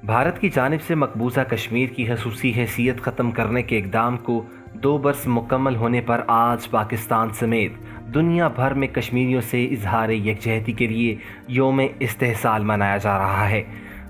بھارت کی جانب سے مقبوضہ کشمیر کی خصوصی حیثیت ختم کرنے کے اقدام کو 2 برس مکمل ہونے پر آج پاکستان سمیت دنیا بھر میں کشمیریوں سے اظہار یکجہتی کے لیے یوم استحصال منایا جا رہا ہے۔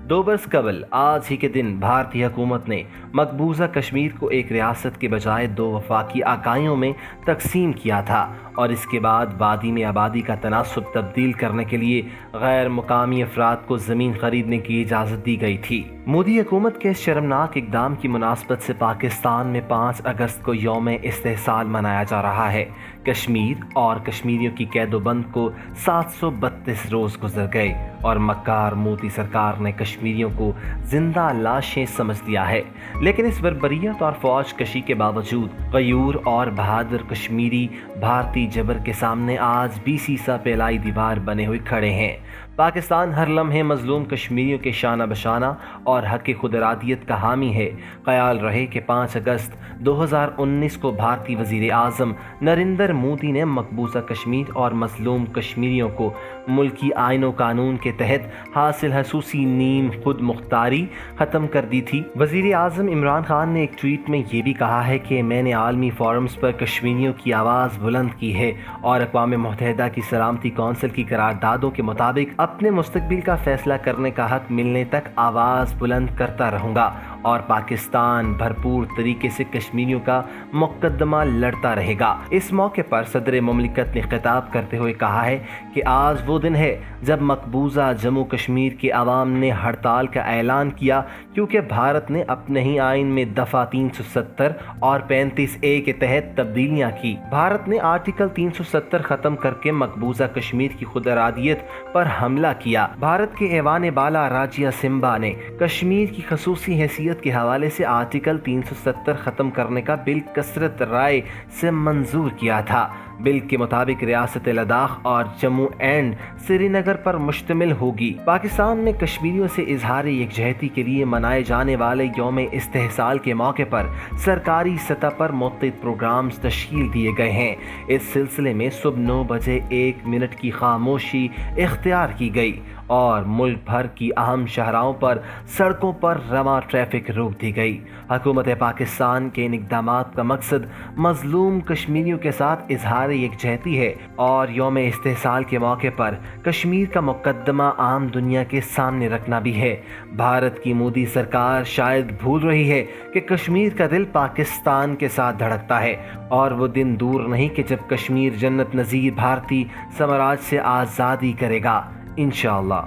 2 برس قبل آج ہی کے دن بھارتی حکومت نے مقبوضہ کشمیر کو ایک ریاست کے بجائے 2 وفاقی اکائیوں میں تقسیم کیا تھا اور اس کے بعد وادی میں آبادی کا تناسب تبدیل کرنے کے لیے غیر مقامی افراد کو زمین خریدنے کی اجازت دی گئی تھی۔ مودی حکومت کے اس شرمناک اقدام کی مناسبت سے پاکستان میں 5 اگست کو یوم استحصال منایا جا رہا ہے۔ کشمیر اور کشمیریوں کی قید و بند کو 732 روز گزر گئے اور مکار مودی سرکار نے کشمیریوں کو زندہ لاشیں سمجھ لیا ہے، لیکن اس بربریت اور فوج کشی کے باوجود غیور اور بہادر کشمیری بھارتی جبر کے سامنے آج بھی سیسا پھیلائی دیوار بنے ہوئے کھڑے ہیں۔ پاکستان ہر لمحے مظلوم کشمیریوں کے شانہ بشانہ اور حق خود ارادیت کا حامی ہے۔ خیال رہے کہ 5 اگست 2019 کو بھارتی وزیر اعظم نریندر مودی نے مقبوضہ کشمیر اور مظلوم کشمیریوں کو ملکی آئین و قانون کے تحت حاصل خصوصی نیم خود مختاری ختم کر دی تھی۔ وزیر اعظم عمران خان نے ایک ٹویٹ میں یہ بھی کہا ہے کہ میں نے عالمی فورمز پر کشمیریوں کی آواز بلند کی ہے اور اقوام متحدہ کی سلامتی کونسل کی قراردادوں کے مطابق اپنے مستقبل کا فیصلہ کرنے کا حق ملنے تک آواز بلند کرتا رہوں گا اور پاکستان بھرپور طریقے سے کشمیریوں کا مقدمہ لڑتا رہے گا۔ اس موقع پر صدر مملکت نے خطاب کرتے ہوئے کہا ہے کہ آج وہ دن ہے جب مقبوضہ جموں کشمیر کے عوام نے ہڑتال کا اعلان کیا کیونکہ بھارت نے اپنے ہی آئین میں دفعہ 370 اور 35A کے تحت تبدیلیاں کی۔ بھارت نے آرٹیکل 370 ختم کر کے مقبوضہ کشمیر کی خود ارادیت پر حملہ کیا۔ بھارت کے ایوان بالا راجیہ سمبھا نے کشمیر کی خصوصی حیثیت کے حوالے سے آرٹیکل 370 ختم کرنے کا بل کثرت رائے سے منظور کیا تھا۔ بل کے مطابق ریاست لداخ اور جموں اینڈ سری نگر پر مشتمل ہوگی۔ پاکستان میں کشمیریوں سے اظہار یکجہتی کے لیے منائے جانے والے یوم استحصال کے موقع پر سرکاری سطح پر متعدد پروگرامز تشکیل دیے گئے ہیں۔ اس سلسلے میں صبح 9 بجے 1 منٹ کی خاموشی اختیار کی گئی اور ملک بھر کی اہم شاہراہوں پر سڑکوں پر رواں ٹریفک روک دی گئی۔ حکومت پاکستان کے ان اقدامات کا مقصد مظلوم کشمیریوں کے ساتھ اظہار یکجہتی ہے اور یوم استحصال کے موقع پر کشمیر کا مقدمہ عام دنیا کے سامنے رکھنا بھی ہے۔ بھارت کی مودی سرکار شاید بھول رہی ہے کہ کشمیر کا دل پاکستان کے ساتھ دھڑکتا ہے اور وہ دن دور نہیں کہ جب کشمیر جنت نظیر بھارتی سامراج سے آزادی کرے گا، انشاءاللہ۔